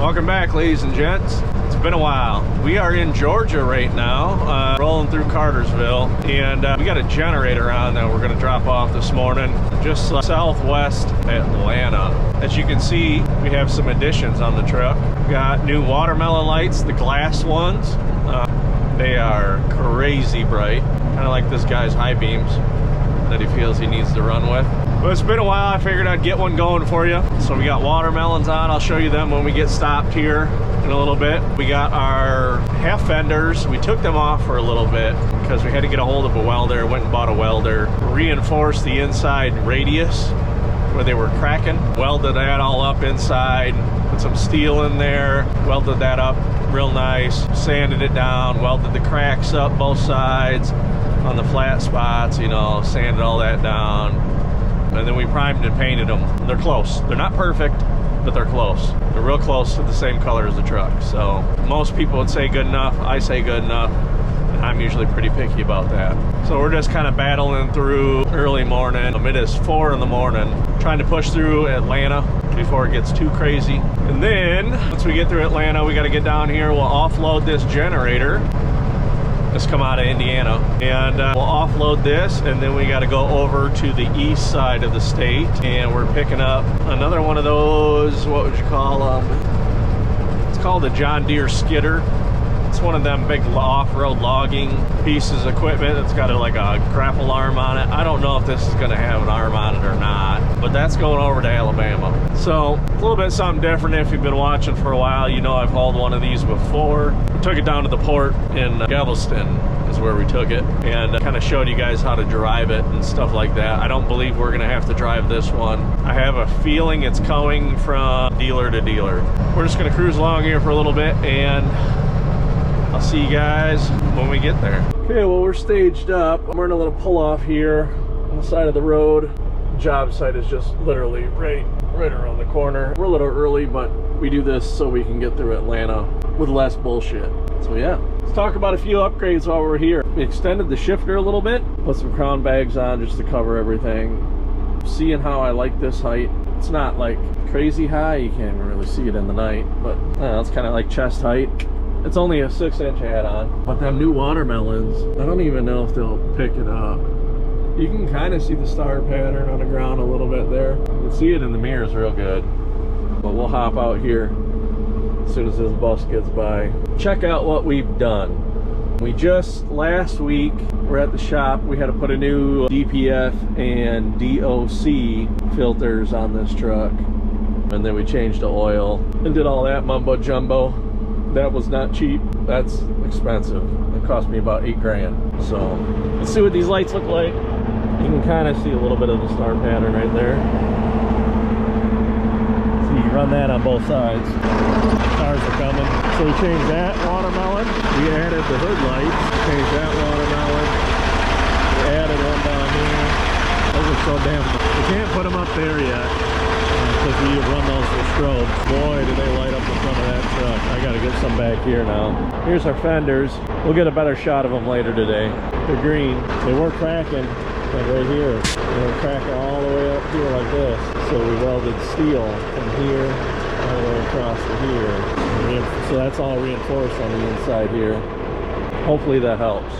Welcome back, ladies and gents. It's been a while. We are in Georgia right now, rolling through Cartersville, and we got a generator on that we're going to drop off this morning, just southwest Atlanta. As you can see, we have some additions on the truck. We got new watermelon lights, the glass ones. They are crazy bright, kind of like this guy's high beams that he feels he needs to run with. But it's been a while. I figured I'd get one going for you. So we got watermelons on. I'll show you them when we get stopped here in a little bit. We got our half fenders. We took them off for a little bit because we had to get a hold of a welder. Went and bought a welder. Reinforced the inside radius where they were cracking. Welded that all up inside. Put some steel in there. Welded that up real nice. Sanded it down. Welded the cracks up both sides on the flat spots, you know, sanded all that down. And then we primed and painted them. They're close. They're not perfect, but they're close. They're real close to the same color as the truck. So most people would say good enough. I say good enough. And I'm usually pretty picky about that. So we're just kind of battling through early morning. It is 4 in the morning, trying to push through Atlanta before it gets too crazy. And then once we get through Atlanta, we got to get down here. We'll offload this generator. Just come out of Indiana, and we'll offload this, and then we got to go over to the east side of the state, and we're picking up another one of those, what would you call them? It's called a John Deere skidder. It's one of them big off-road logging pieces of equipment. It's got like a grapple arm on it. I don't know if this is going to have an arm on it or not, but that's going over to Alabama. So a little bit something different. If you've been watching for a while, you know I've hauled one of these before. We took it down to the port in Galveston is where we took it, and kind of showed you guys how to drive it and stuff like that. I don't believe we're going to have to drive this one. I have a feeling it's going from dealer to dealer. We're just going to cruise along here for a little bit, and I'll see you guys when we get there. Okay, well, we're staged up. We're in a little pull-off here on the side of the road. The job site is just literally right around the corner. We're a little early, but we do this so we can get through Atlanta with less bullshit. So yeah, let's talk about a few upgrades while we're here. We extended the shifter a little bit, put some crown bags on just to cover everything. Seeing how I like this height. It's not like crazy high. You can't even really see it in the night, but it's kind of like chest height. It's only a 6-inch add-on, but them new watermelons, I don't even know if they'll pick it up. You can kind of see the star pattern on the ground a little bit there. You can see it in the mirrors real good. But we'll hop out here as soon as this bus gets by. Check out what we've done. We just, last week, we're at the shop. We had to put a new DPF and DOC filters on this truck. And then we changed the oil and did all that mumbo jumbo. That was not cheap. That's expensive. It cost me about 8 grand. So let's see what these lights look like. You can kind of see a little bit of the star pattern right there. So you run that on both sides. Cars are coming. So we changed that watermelon. We added the hood lights. Changed that watermelon. We added one down here. Those are so damn. We can't put them up there yet, because we run those with strobes. Boy, do they light up the front of that truck. I gotta get some back here now. Here's our fenders. We'll get a better shot of them later today. They're green. They were cracking, like right here. They were cracking all the way up here like this. So we welded steel from here all the way across to here. So that's all reinforced on the inside here. Hopefully that helps.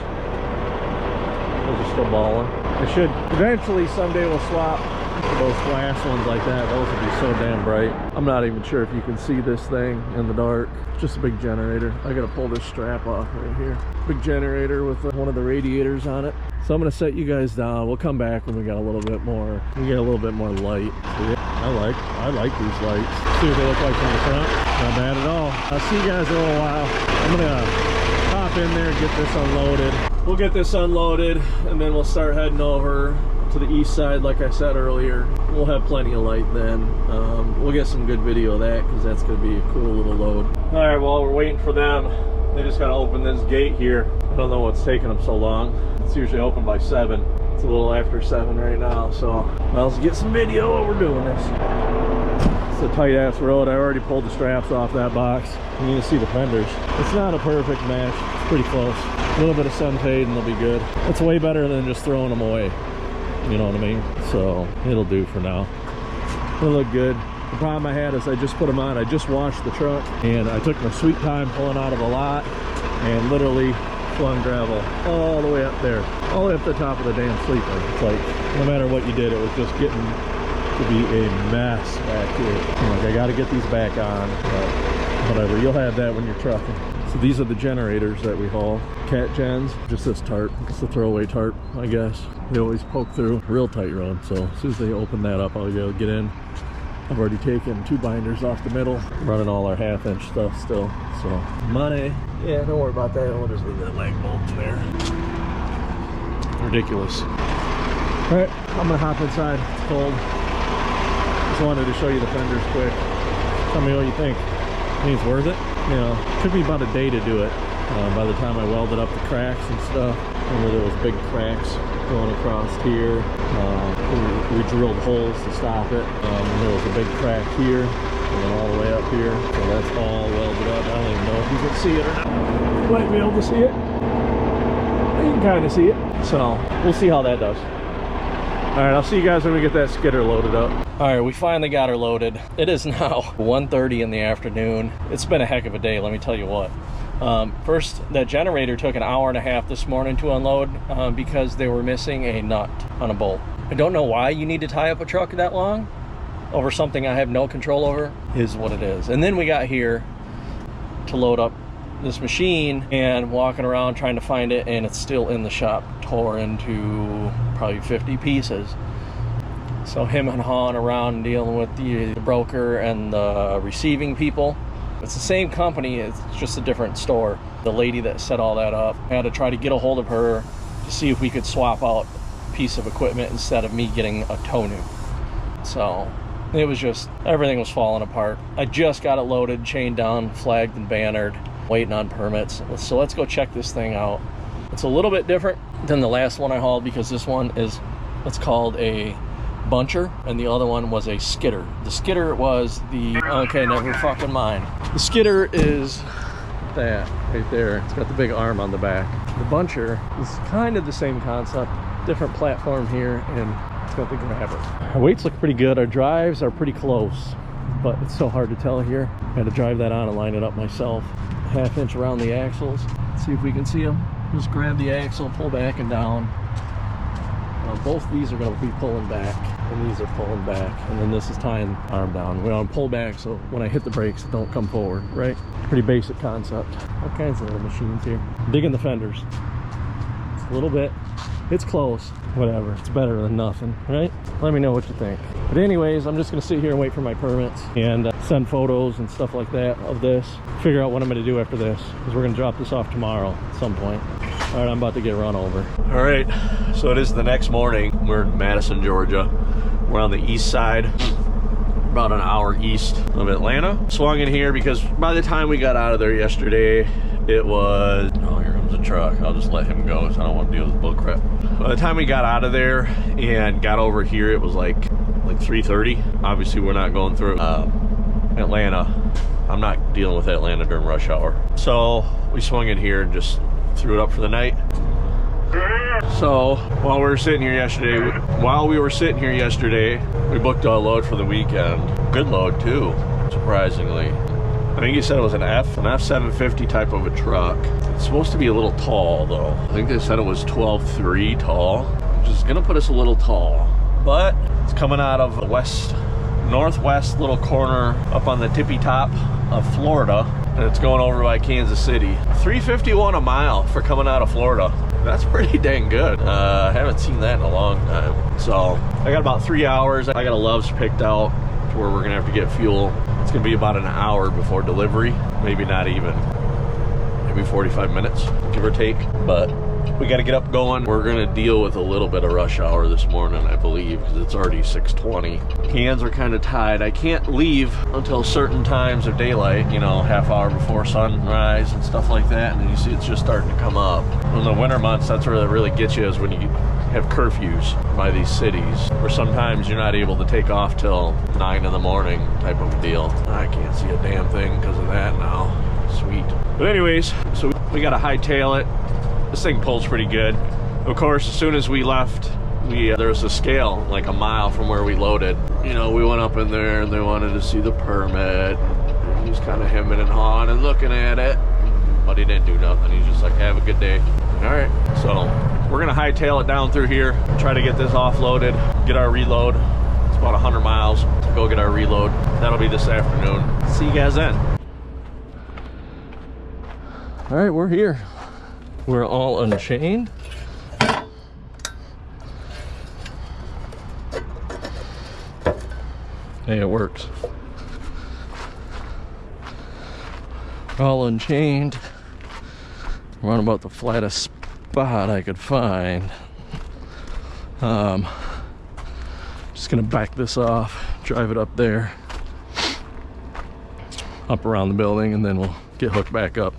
Those are still balling. They should eventually someday we'll swap those glass ones like that. Those would be so damn bright. I'm not even sure if you can see this thing in the dark. It's just a big generator. I gotta pull this strap off right here. Big generator with one of the radiators on it. So I'm gonna set you guys down. We'll come back when we got a little bit more. We get a little bit more light. So yeah, I like these lights. See what they look like from the front. Not bad at all. I'll see you guys in a little while. I'm gonna hop in there and get this unloaded. We'll get this unloaded, and then we'll start heading over to the east side. Like I said earlier, we'll have plenty of light then. We'll get some good video of that, because that's going to be a cool little load. All right, well, we're waiting for them. They just got to open this gate here. I don't know what's taking them so long. It's usually open by 7. It's a little after 7 right now, so well, let's get some video while we're doing this. It's a tight ass road. I already pulled the straps off that box. You can see the fenders. It's not a perfect match. It's pretty close. A little bit of sun fade and they'll be good. It's way better than just throwing them away. You know what I mean? So it'll do for now. It'll look good. The problem I had is I just put them on. I just washed the truck and I took my sweet time pulling out of a lot and literally flung gravel all the way up there, all the way up the top of the damn sleeper. It's like no matter what you did, it was just getting to be a mess back here. I'm like, I got to get these back on, but whatever. You'll have that when you're trucking. So these are the generators that we haul. Cat gens, just this tarp. It's a throwaway tarp, I guess. They always poke through. Real tight road, so as soon as they open that up, I'll be able to get in. I've already taken 2 binders off the middle, running all our 1/2-inch stuff still. So money, yeah, don't worry about that. We'll just leave that lag bolt in there. Ridiculous. All right, I'm gonna hop inside. It's cold. Just wanted to show you the fenders quick. Tell me what you think. I think it's worth it. You know, it took me about a day to do it. By the time I welded up the cracks and stuff, remember there was big cracks going across here. We drilled holes to stop it. There was a big crack here and then all the way up here. So that's all welded up. I don't even know if you can see it or not. You might be able to see it. You can kind of see it. So we'll see how that does. All right, I'll see you guys when we get that skidder loaded up. All right, we finally got her loaded. It is now 1:30 in the afternoon. It's been a heck of a day, let me tell you what. First, that generator took an hour and a half this morning to unload because they were missing a nut on a bolt. I don't know why you need to tie up a truck that long over something I have no control over, is what it is. And then we got here to load up this machine and walking around trying to find it, and it's still in the shop, tore into probably 50 pieces. So him and hawing around dealing with the broker and the receiving people. It's the same company, it's just a different store. The lady that set all that up, I had to try to get a hold of her to see if we could swap out a piece of equipment instead of me getting a tow new. So it was just, everything was falling apart. I just got it loaded, chained down, flagged and bannered, waiting on permits. So let's go check this thing out. It's a little bit different than the last one I hauled because this one is, it's called a buncher and the other one was a skidder. The skidder was the, okay, never fucking mind. The skidder is that right there. It's got the big arm on the back. The buncher is kind of the same concept, different platform here, and it's got the grabber. Our weights look pretty good. Our drives are pretty close, but it's so hard to tell here. I had to drive that on and line it up myself. 1/2 inch around the axles. Let's see if we can see them. Just grab the axle, pull back and down. Both these are going to be pulling back, and these are pulling back, and then this is tying arm down. We want to pull back so when I hit the brakes, it don't come forward, right? Pretty basic concept. All kinds of little machines here. Digging the fenders. It's a little bit. It's close. Whatever. It's better than nothing, right? Let me know what you think. But anyways, I'm just going to sit here and wait for my permits and send photos and stuff like that of this. Figure out what I'm going to do after this, because we're going to drop this off tomorrow at some point. All right, I'm about to get run over. All right, so it is the next morning. We're in Madison, Georgia. We're on the east side, about an hour east of Atlanta. Swung in here because by the time we got out of there yesterday, it was, oh, here comes a truck. I'll just let him go because I don't want to deal with bull crap. By the time we got out of there and got over here, it was like 3:30. Obviously, we're not going through Atlanta. I'm not dealing with Atlanta during rush hour. So we swung in here and just threw it up for the night. So while we were sitting here yesterday, we booked a load for the weekend. Good load too, surprisingly. I think he said it was an F750 type of a truck. It's supposed to be a little tall though. I think they said it was 12.3 tall, which is gonna put us a little tall. But it's coming out of the northwest little corner up on the tippy top of Florida. And it's going over by Kansas City. $3.51 a mile for coming out of Florida. That's pretty dang good. I haven't seen that in a long time. So I got about 3 hours. I got a Love's picked out to where we're gonna have to get fuel. It's gonna be about an hour before delivery. Maybe not even. Maybe 45 minutes, give or take. But we got to get up going. We're going to deal with a little bit of rush hour this morning, I believe, because it's already 6:20. Hands are kind of tied. I can't leave until certain times of daylight, you know, half hour before sunrise and stuff like that. And then you see it's just starting to come up. In the winter months, that's where it really gets you, is when you have curfews by these cities, where sometimes you're not able to take off till 9 in the morning type of deal. I can't see a damn thing because of that now. Sweet. But anyways, so we got to hightail it. This thing pulls pretty good. Of course, as soon as we left there was a scale like a mile from where we loaded. You know, we went up in there and they wanted to see the permit. He was kind of hemming and hawing and looking at it, but he didn't do nothing. He's just like, have a good day. All right, so we're gonna hightail it down through here, try to get this offloaded, get our reload. It's about 100 miles to go get our reload. That'll be this afternoon. See you guys then. All right, we're here. We're all unchained. Hey, it works. We're all unchained. We're on about the flattest spot I could find. Just gonna back this off, drive it up there, up around the building, and then we'll get hooked back up.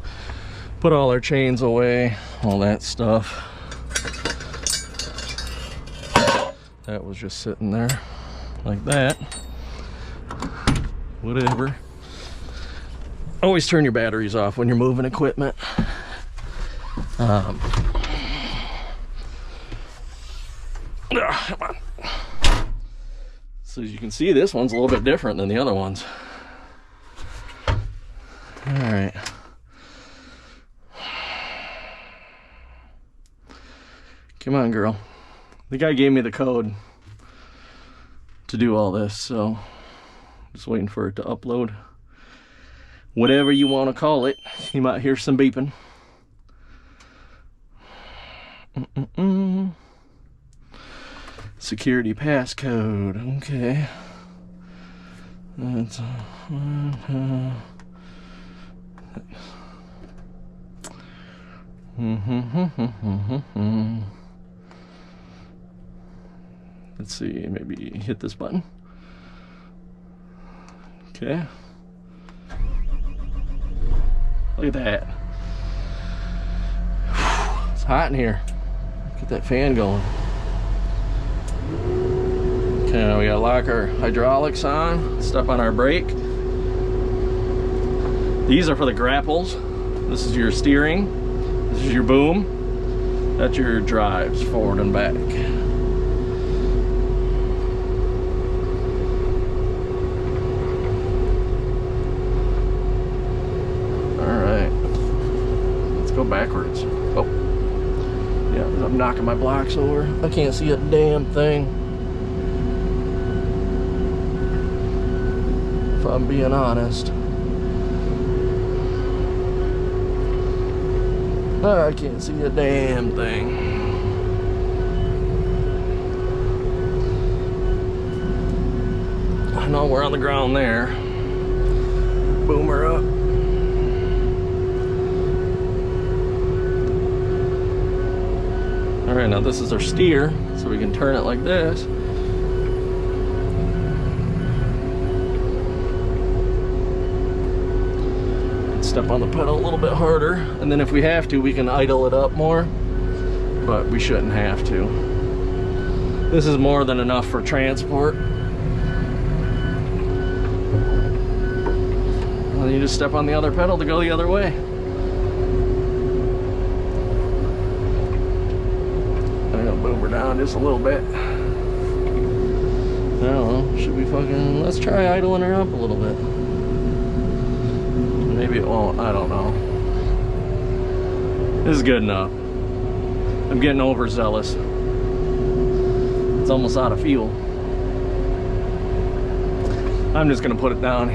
Put all our chains away, all that stuff. That was just sitting there like that. Whatever. Always turn your batteries off when you're moving equipment. Come on. So as you can see, this one's a little bit different than the other ones. All right. Come on, girl. The guy gave me the code to do all this, so just waiting for it to upload. Whatever you want to call it. You might hear some beeping. Security passcode. Okay. That's let's see, maybe hit this button. Okay. Look at that. It's hot in here. Get that fan going. Okay, we gotta lock our hydraulics on, step on our brake. These are for the grapples. This is your steering. This is your boom. That's your drives, forward and back. Go backwards. Oh, yeah, I'm knocking my blocks over. I can't see a damn thing, if I'm being honest. I can't see a damn thing. I know we're on the ground there. Boomer up. Alright, now this is our steer, so we can turn it like this. Step on the pedal a little bit harder, and then if we have to, we can idle it up more, but we shouldn't have to. This is more than enough for transport. And then you just step on the other pedal to go the other way. Boom her down just a little bit. I don't know, should we fucking, let's try idling her up a little bit. Maybe it won't, I don't know. This is good enough. I'm getting overzealous. It's almost out of fuel. I'm just gonna put it down.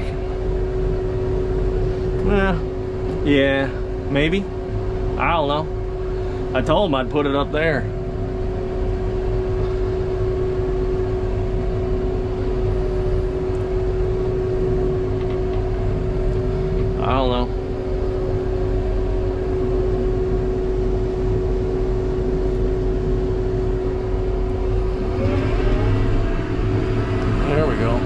Yeah, maybe. I don't know. I told him I'd put it up there. I don't know. There we go.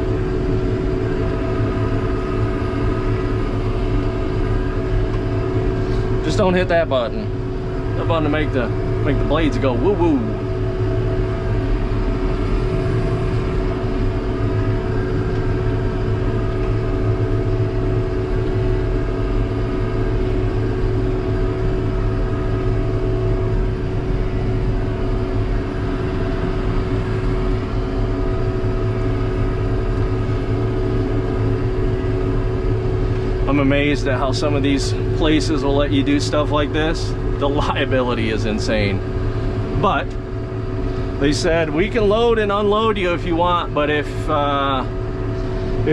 Just don't hit that button. That button to make the blades go woo woo. amazed at how some of these places will let you do stuff like this. The liability is insane. But they said we can load and unload you if you want, but if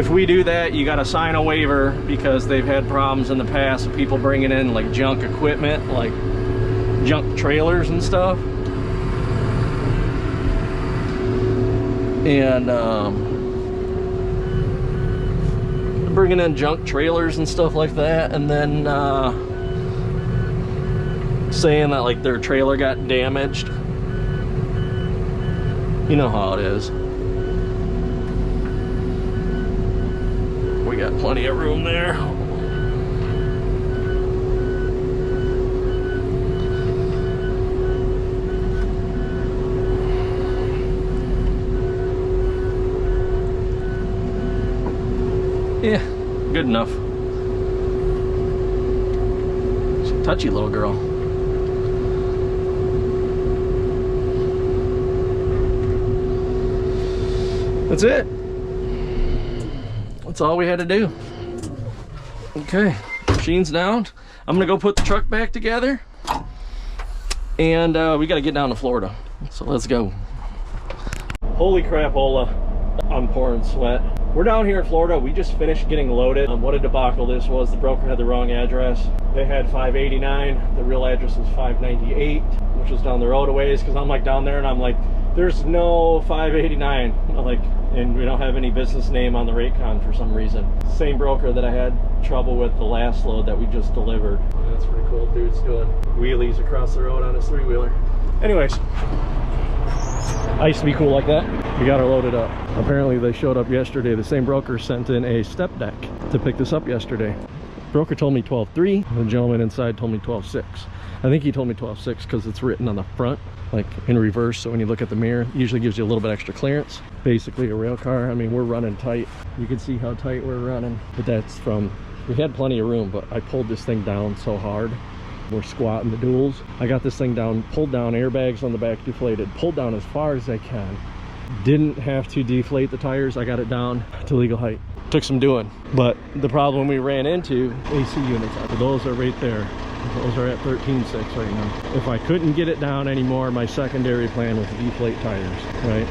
we do that, you got to sign a waiver, because they've had problems in the past of people bringing in like junk equipment, like junk trailers and stuff. And bringing in junk trailers and stuff like that, and then saying that like their trailer got damaged. You know how it is. We got plenty of room there. Yeah, good enough. She's a touchy little girl. That's it. That's all we had to do. Okay, machine's down. I'm gonna go put the truck back together, and we gotta get down to Florida. So let's go. Holy crap, Ola. I'm pouring sweat. We're down here in Florida. We just finished getting loaded. What a debacle this was. The broker had the wrong address. They had 589. The real address was 598, which was down the road a ways, because I'm like down there and I'm like, there's no 589. I'm like, and we don't have any business name on the Raycon for some reason. Same broker that I had trouble with the last load that we just delivered. That's pretty cool. Dude's doing wheelies across the road on his 3-wheeler. Anyways, I used to be cool like that. We got her loaded up. Apparently they showed up yesterday. The same broker sent in a step deck to pick this up yesterday. Broker told me 12.3. The gentleman inside told me 12.6. I think he told me 12.6 because it's written on the front, like in reverse. So when you look at the mirror, it usually gives you a little bit extra clearance. Basically a rail car. I mean, we're running tight. You can see how tight we're running. But that's from, we had plenty of room, but I pulled this thing down so hard. We're squatting the duals. I got this thing down, pulled down, airbags on the back deflated, pulled down as far as I can. Didn't have to deflate the tires. I got it down to legal height. Took some doing. But the problem we ran into, AC units, those are right there. Those are at 13.6 right now. If I couldn't get it down anymore, my secondary plan was to deflate tires, right?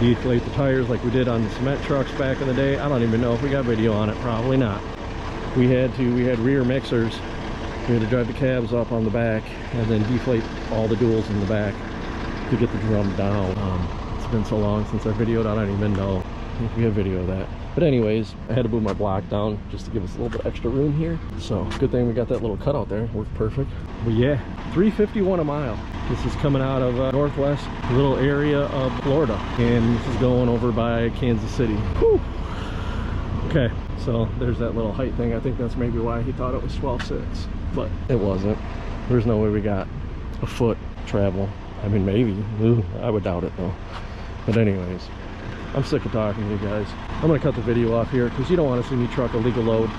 We deflate the tires like we did on the cement trucks back in the day. I don't even know if we got video on it, probably not. We had rear mixers. We had to drive the cabs up on the back and then deflate all the duals in the back to get the drum down. It's been so long since I videoed, I don't even know if we have video of that. But anyways, I had to move my block down just to give us a little bit extra room here. So good thing we got that little cutout there, worked perfect. But yeah, $3.51 a mile. This is coming out of northwest little area of Florida, and this is going over by Kansas City. Whew. Okay, so there's that little height thing. I think that's maybe why he thought it was 12.6, but it wasn't. There's no way we got a foot travel. I mean, maybe. Ooh, I would doubt it though. But anyways, I'm sick of talking to you guys. I'm gonna cut the video off here because you don't want to see me truck a legal load.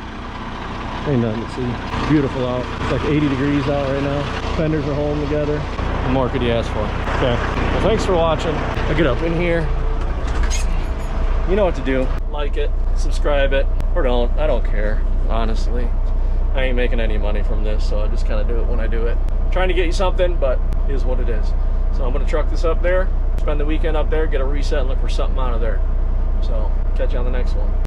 Ain't nothing to see. It's beautiful out. It's like 80 degrees out right now. Fenders are holding together. What more could you ask for? Okay, well, thanks for watching. I get up in here. You know what to do. Like it, subscribe it, or don't. I don't care, honestly. I ain't making any money from this, so I just kind of do it when I do it. I'm trying to get you something, but it is what it is. So I'm gonna truck this up there, spend the weekend up there, get a reset, and look for something out of there. So catch you on the next one.